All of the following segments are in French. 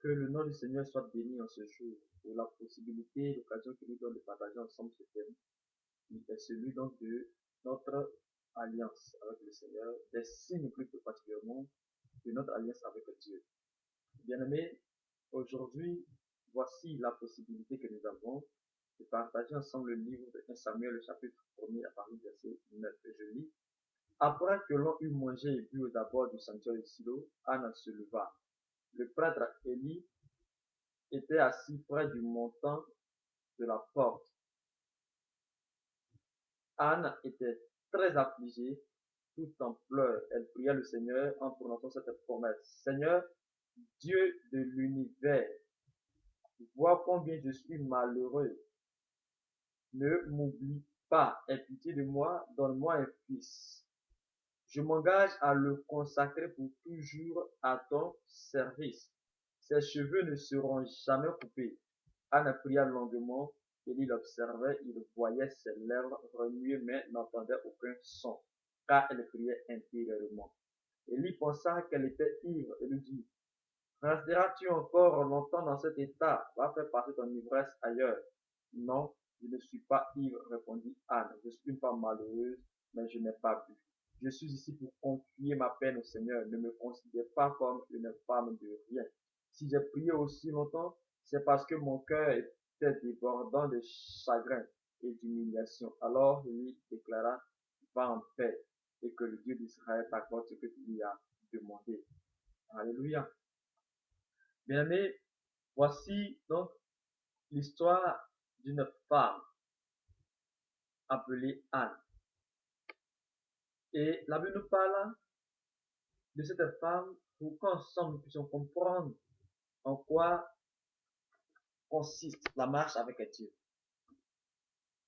Que le nom du Seigneur soit béni en ce jour pour la possibilité, l'occasion qu'il nous donne de partager ensemble ce thème, qui est celui donc de notre alliance avec le Seigneur, des signes plus particulièrement de notre alliance avec Dieu. Bien-aimés, aujourd'hui, voici la possibilité que nous avons de partager ensemble le livre de 1 Samuel, le chapitre 1er à partir du verset 9. Je lis. Après que l'on eut mangé et bu aux abords du sanctuaire de Silo, Anne se leva. Le prêtre Élie était assis près du montant de la porte. Anne était très affligée, tout en pleurs. Elle pria le Seigneur en prononçant cette promesse. Seigneur, Dieu de l'univers, vois combien je suis malheureux. Ne m'oublie pas, aie pitié de moi, donne-moi un fils. Je m'engage à le consacrer pour toujours à ton service. Ses cheveux ne seront jamais coupés. Anne pria longuement. Élie l'observait, il voyait ses lèvres remuer, mais n'entendait aucun son, car elle priait intérieurement. Élie pensa qu'elle était ivre et lui dit, resteras-tu encore longtemps dans cet état? Va faire passer ton ivresse ailleurs. Non, je ne suis pas ivre, répondit Anne. Je suis une femme malheureuse, mais je n'ai pas bu. Je suis ici pour confier ma peine au Seigneur. Ne me considère pas comme une femme de rien. Si j'ai prié aussi longtemps, c'est parce que mon cœur était débordant de chagrin et d'humiliation. Alors il déclara, va en paix, et que le Dieu d'Israël t'accorde ce que tu lui as demandé. Alléluia. Bien-aimés, voici donc l'histoire d'une femme appelée Anne. Et la Bible nous parle de cette femme pour qu'ensemble nous puissions comprendre en quoi consiste la marche avec Dieu.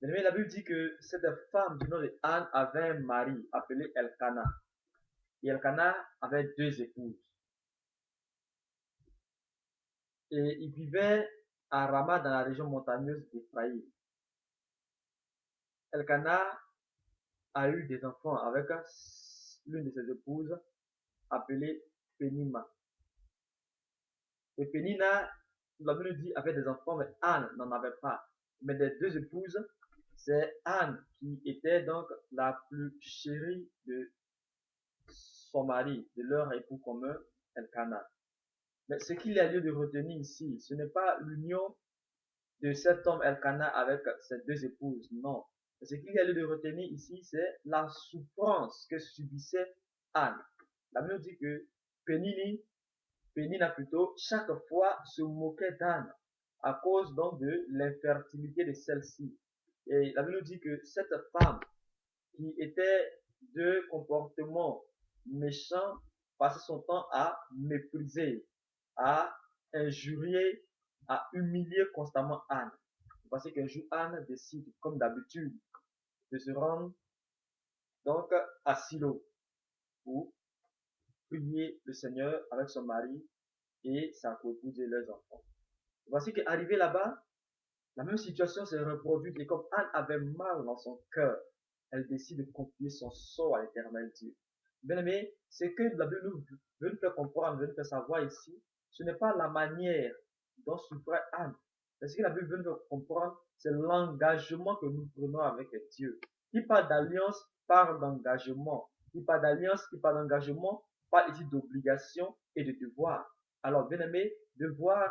Bien-aimés, la Bible dit que cette femme du nom de Anne avait un mari appelé Elkana. Et Elkana avait deux épouses. Et il vivait à Rama dans la région montagneuse d'Éphraïm. Elkana a eu des enfants avec l'une de ses épouses appelée Pénima. Et Pénina, la Bible dit, avait des enfants, mais Anne n'en avait pas. Mais des deux épouses, c'est Anne qui était donc la plus chérie de son mari, de leur époux commun, Elkana. Mais ce qu'il y a lieu de retenir ici, ce n'est pas l'union de cet homme Elkana avec ses deux épouses, non. Ce qu'il y a lieu de retenir ici, c'est la souffrance que subissait Anne. La Bible dit que Pénina plutôt, chaque fois se moquait d'Anne à cause donc de l'infertilité de celle-ci. Et la Bible dit que cette femme qui était de comportement méchant passait son temps à mépriser, à injurier, à humilier constamment Anne. Voici qu'un jour Anne décide, comme d'habitude, de se rendre donc à Silo pour prier le Seigneur avec son mari et sa co-épouse et leurs enfants. Voici qu'arrivé là-bas, la même situation s'est reproduite et comme Anne avait mal dans son cœur, elle décide de confier son sort à l'éternel Dieu. Bien aimé, ce que la Bible veut nous faire comprendre, veut nous faire savoir ici, ce n'est pas la manière dont souffrait Anne. Mais ce que la Bible veut nous faire comprendre, c'est l'engagement que nous prenons avec Dieu. Qui parle d'alliance, parle d'engagement. Qui parle d'alliance, qui parle d'engagement, parle ici d'obligation et de devoir. Alors, bien aimé, devoir,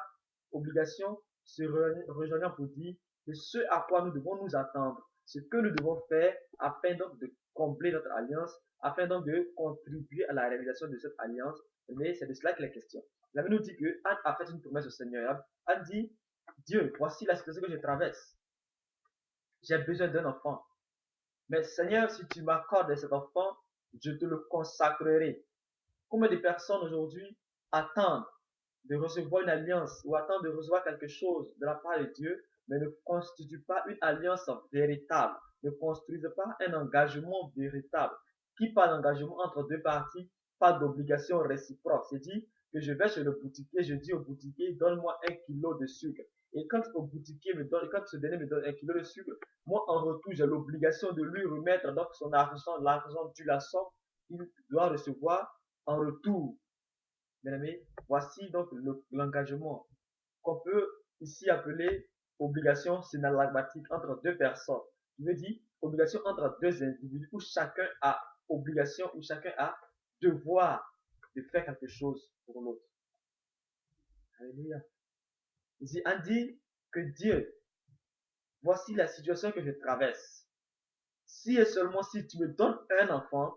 obligation, se rejoignant pour dire de ce à quoi nous devons nous attendre, ce que nous devons faire afin donc de combler notre alliance, afin donc de contribuer à la réalisation de cette alliance. Mais c'est de cela qu'il est question. La Bible nous dit que Anne a fait une promesse au Seigneur. Anne dit, Dieu, voici la situation que je traverse. J'ai besoin d'un enfant. Mais Seigneur, si tu m'accordes cet enfant, je te le consacrerai. Combien de personnes aujourd'hui attendent de recevoir une alliance ou attendent de recevoir quelque chose de la part de Dieu, mais ne constituent pas une alliance véritable, ne construisent pas un engagement véritable. Qui parle d'engagement entre deux parties, pas d'obligation réciproque. C'est dit que je vais chez le boutiquier, je dis au boutiquier, donne-moi 1 kilo de sucre. Et quand au boutiquier me donne, quand ce dernier me donne 1 kilo de sucre, moi en retour, j'ai l'obligation de lui remettre donc son argent, l'argent du la somme qu'il doit recevoir en retour Bien aimé, voici donc l'engagement qu'on peut ici appeler obligation synallagmatique entre deux personnes. Je veux dire obligation entre deux individus où chacun a obligation, où chacun a devoir de faire quelque chose pour l'autre. Alléluia. Ici, on dit que Dieu, voici la situation que je traverse. Si et seulement si tu me donnes un enfant,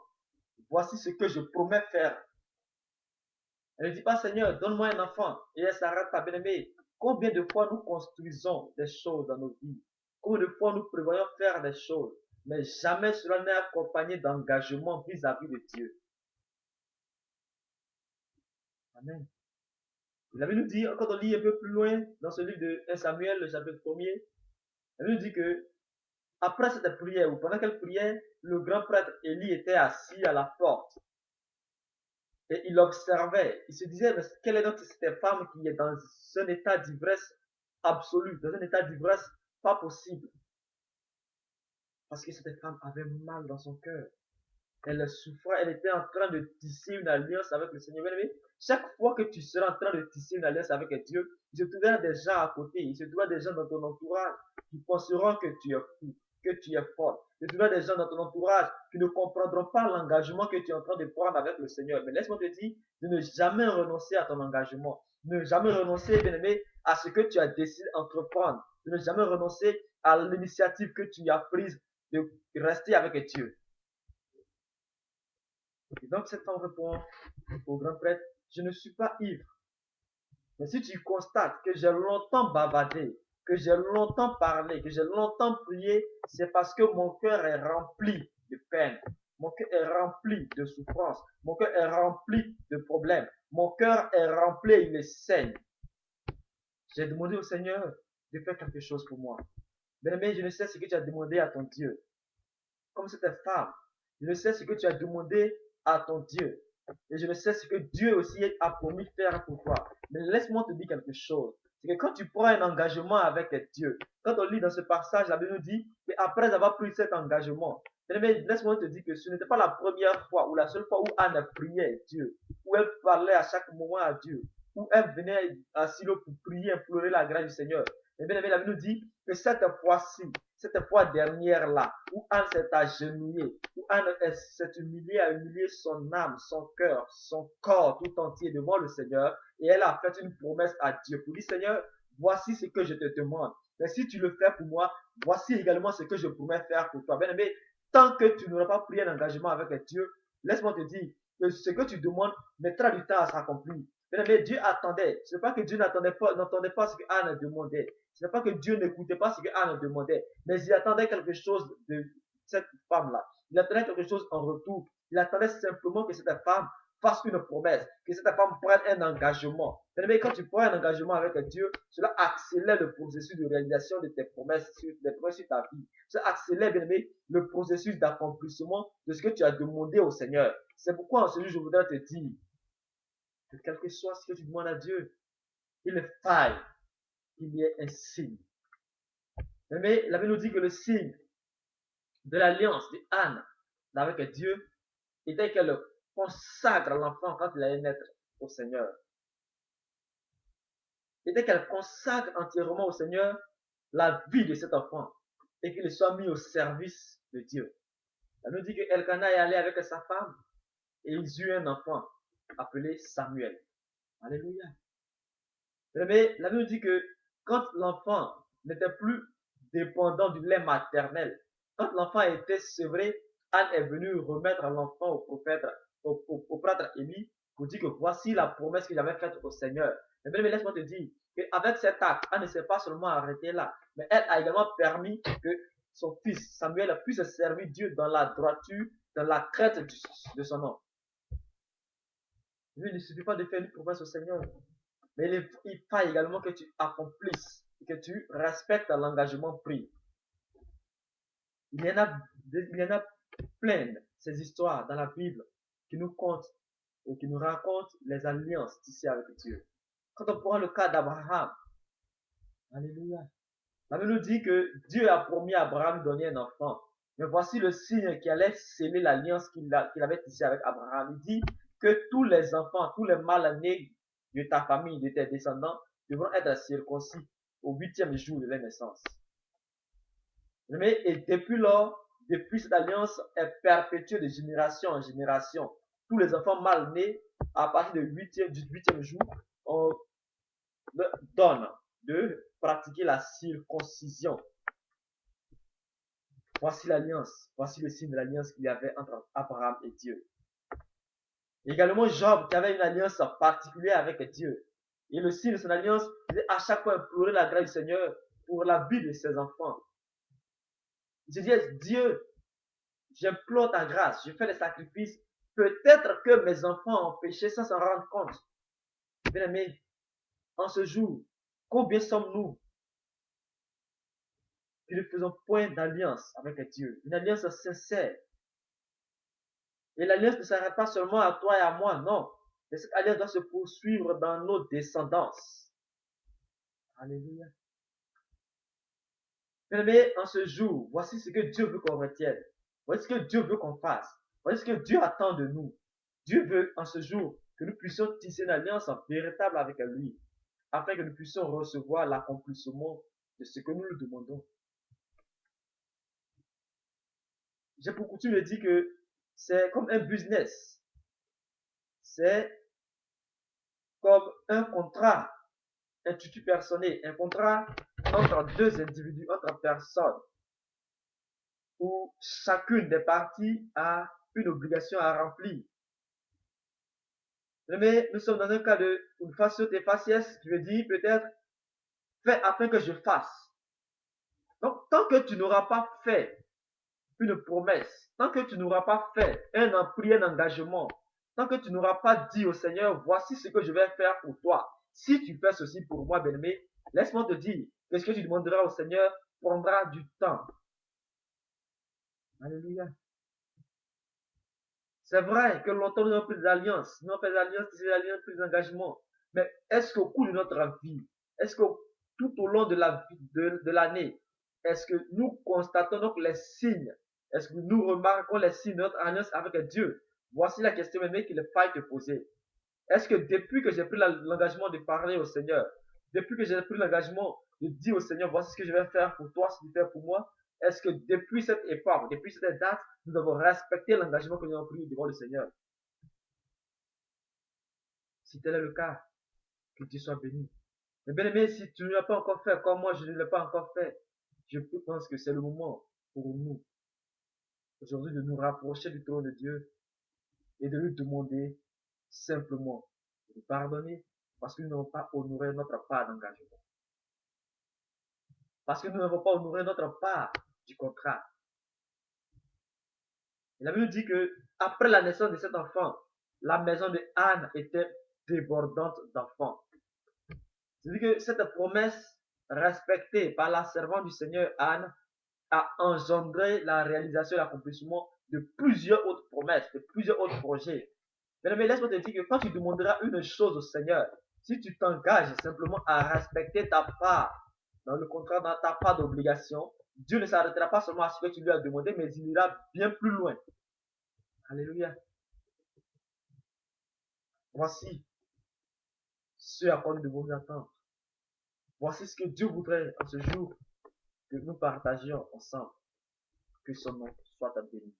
voici ce que je promets faire. Elle ne dit pas, Seigneur, donne-moi un enfant. Et elle s'arrête à bien-aimé. Combien de fois nous construisons des choses dans nos vies? Combien de fois nous prévoyons faire des choses? Mais jamais cela n'est accompagné d'engagement vis-à-vis de Dieu. Amen. La Bible nous dit, quand on lit un peu plus loin, dans ce livre de 1 Samuel, le chapitre 1er, la Bible nous dit que, après cette prière, ou pendant qu'elle priait, le grand prêtre Élie était assis à la porte. Et il observait. Il se disait, mais quelle est donc cette femme qui est dans un état d'ivresse absolue, dans un état d'ivresse pas possible? Parce que cette femme avait mal dans son cœur. Elle souffrait, elle était en train de tisser une alliance avec le Seigneur. Bien-aimé, chaque fois que tu seras en train de tisser une alliance avec Dieu, il se trouvera des gens à côté, il se trouvera des gens dans ton entourage qui penseront que tu es fou, que tu es folle. Il se trouvera des gens dans ton entourage qui ne comprendront pas l'engagement que tu es en train de prendre avec le Seigneur. Mais laisse-moi te dire de ne jamais renoncer à ton engagement. Ne jamais renoncer, bien-aimé, à ce que tu as décidé d'entreprendre. De ne jamais renoncer à l'initiative que tu as prise de rester avec Dieu. Et donc cette femme répond au grand prêtre, je ne suis pas ivre. Mais si tu constates que j'ai longtemps bavardé, que j'ai longtemps parlé, que j'ai longtemps prié, c'est parce que mon cœur est rempli de peine. Mon cœur est rempli de souffrance. Mon cœur est rempli de problèmes. Mon cœur est rempli, il saigne. J'ai demandé au Seigneur de faire quelque chose pour moi. Bien-aimé, je ne sais ce que tu as demandé à ton Dieu. Comme cette femme, je ne sais ce que tu as demandé à ton Dieu. Et je ne sais ce que Dieu aussi a promis faire pour toi. Mais laisse-moi te dire quelque chose. C'est que quand tu prends un engagement avec Dieu, quand on lit dans ce passage, la Bible nous dit qu'après avoir pris cet engagement, laisse-moi te dire que ce n'était pas la première fois ou la seule fois où Anne priait Dieu, où elle parlait à chaque moment à Dieu, où elle venait à Silo pour prier, implorer la grâce du Seigneur. Et bien, la Bible nous dit que cette fois-ci, cette fois dernière-là, où Anne s'est agenouillée, où Anne s'est humiliée, a humilié son âme, son cœur, son corps tout entier devant le Seigneur, et elle a fait une promesse à Dieu pour dire, Seigneur, voici ce que je te demande. Mais si tu le fais pour moi, voici également ce que je promets faire pour toi. Bien aimé, tant que tu n'auras pas pris un engagement avec Dieu, laisse-moi te dire que ce que tu demandes mettra du temps à s'accomplir. Bien aimé, Dieu attendait. Ce n'est pas que Dieu n'entendait pas ce que Anne demandait. Ce n'est pas que Dieu n'écoutait pas ce que Anne demandait, mais il attendait quelque chose de cette femme-là. Il attendait quelque chose en retour. Il attendait simplement que cette femme fasse une promesse, que cette femme prenne un engagement. Mais quand tu prends un engagement avec Dieu, cela accélère le processus de réalisation de tes promesses sur ta vie. Ça accélère, bien aimé, le processus d'accomplissement de ce que tu as demandé au Seigneur. C'est pourquoi en ce jour, je voudrais te dire que quel que soit ce que tu demandes à Dieu, il faille qu'il y ait un signe. Mais la Bible nous dit que le signe de l'alliance de Anne avec Dieu était qu'elle consacre l'enfant quand il allait naître au Seigneur. Était qu'elle consacre entièrement au Seigneur la vie de cet enfant et qu'il soit mis au service de Dieu. Elle nous dit que Elkanah est allé avec sa femme et ils eurent un enfant appelé Samuel. Alléluia. Mais la Bible nous dit que quand l'enfant n'était plus dépendant du lait maternel, quand l'enfant était sevré, Anne est venue remettre l'enfant au prophète, au prêtre Élie, pour dire que voici la promesse qu'il avait faite au Seigneur. Mais laisse-moi te dire qu'avec cet acte, Anne ne s'est pas seulement arrêtée là, mais elle a également permis que son fils Samuel puisse servir Dieu dans la droiture, dans la crainte de son nom. Il ne suffit pas de faire une promesse au Seigneur, mais il faut également que tu accomplisses et que tu respectes l'engagement pris. Il y en a plein ces histoires dans la Bible qui nous comptent ou qui nous racontent les alliances tissées avec Dieu. Quand on prend le cas d'Abraham, alléluia, la Bible nous dit que Dieu a promis à Abraham de donner un enfant. Mais voici le signe qui allait sceller l'alliance qu'il avait tissée avec Abraham. Il dit, que tous les enfants, tous les mâles-nés de ta famille, de tes descendants, devront être circoncis au 8e jour de leur naissance. Mais, et depuis lors, depuis cette alliance est perpétuée de génération en génération. Tous les enfants mâles-nés, à partir du 8e jour, on leur donne de pratiquer la circoncision. Voici l'alliance, voici le signe de l'alliance qu'il y avait entre Abraham et Dieu. Également Job qui avait une alliance particulière avec Dieu. Et le signe de son alliance, c'est à chaque fois implorer la grâce du Seigneur pour la vie de ses enfants. Il se dit, Dieu, j'implore ta grâce, je fais des sacrifices. Peut-être que mes enfants ont péché sans s'en rendre compte. Bien aimé, en ce jour, combien sommes-nous qui ne faisons point d'alliance avec Dieu? Une alliance sincère. Et l'alliance ne s'arrête pas seulement à toi et à moi, non. Mais cette alliance doit se poursuivre dans nos descendances. Alléluia. Mais en ce jour, voici ce que Dieu veut qu'on retienne. Voici ce que Dieu veut qu'on fasse. Voici ce que Dieu attend de nous. Dieu veut en ce jour que nous puissions tisser une alliance véritable avec lui, afin que nous puissions recevoir l'accomplissement de ce que nous lui demandons. J'ai pour coutume de dire que c'est comme un business. C'est comme un contrat institut personnel, un contrat entre deux individus, entre personnes, où chacune des parties a une obligation à remplir. Mais nous sommes dans un cas de une faciès et faciès qui veut dire peut-être fais afin que je fasse. Donc, tant que tu n'auras pas fait une promesse, tant que tu n'auras pas fait un engagement, tant que tu n'auras pas dit au Seigneur, voici ce que je vais faire pour toi. Si tu fais ceci pour moi, bien-aimé, laisse-moi te dire que ce que tu demanderas au Seigneur prendra du temps. Alléluia. C'est vrai que longtemps nous avons pris des alliances, nous avons fait des alliances, pris des engagements. Mais est-ce qu'au cours de notre vie, est-ce que tout au long de l'année, est-ce que nous constatons donc les signes? Est-ce que nous remarquons les signes de notre alliance avec Dieu? Voici la question même qu'il faille te poser. Est-ce que depuis que j'ai pris l'engagement de parler au Seigneur, depuis que j'ai pris l'engagement de dire au Seigneur, voici ce que je vais faire pour toi, ce que tu fais pour moi, est-ce que depuis cette époque, depuis cette date, nous avons respecté l'engagement que nous avons pris devant le Seigneur? Si tel est le cas, que Dieu soit béni. Mais bien aimé, si tu ne l'as pas encore fait, comme moi je ne l'ai pas encore fait, je pense que c'est le moment pour nous, aujourd'hui, de nous rapprocher du trône de Dieu et de lui demander simplement de nous pardonner parce que nous n'avons pas honoré notre part d'engagement. Parce que nous n'avons pas honoré notre part du contrat. Et la Bible dit que après la naissance de cet enfant, la maison de Anne était débordante d'enfants. C'est-à-dire que cette promesse respectée par la servante du Seigneur Anne a engendré la réalisation et l'accomplissement de plusieurs autres promesses, de plusieurs autres projets. Mais laisse-moi te dire que quand tu demanderas une chose au Seigneur, si tu t'engages simplement à respecter ta part dans le contrat, dans ta part d'obligation, Dieu ne s'arrêtera pas seulement à ce que tu lui as demandé, mais il ira bien plus loin. Alléluia. Voici ce à quoi nous devons nous attendre. Voici ce que Dieu voudrait en ce jour que nous partagions ensemble. Que son nom soit béni.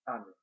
Amen.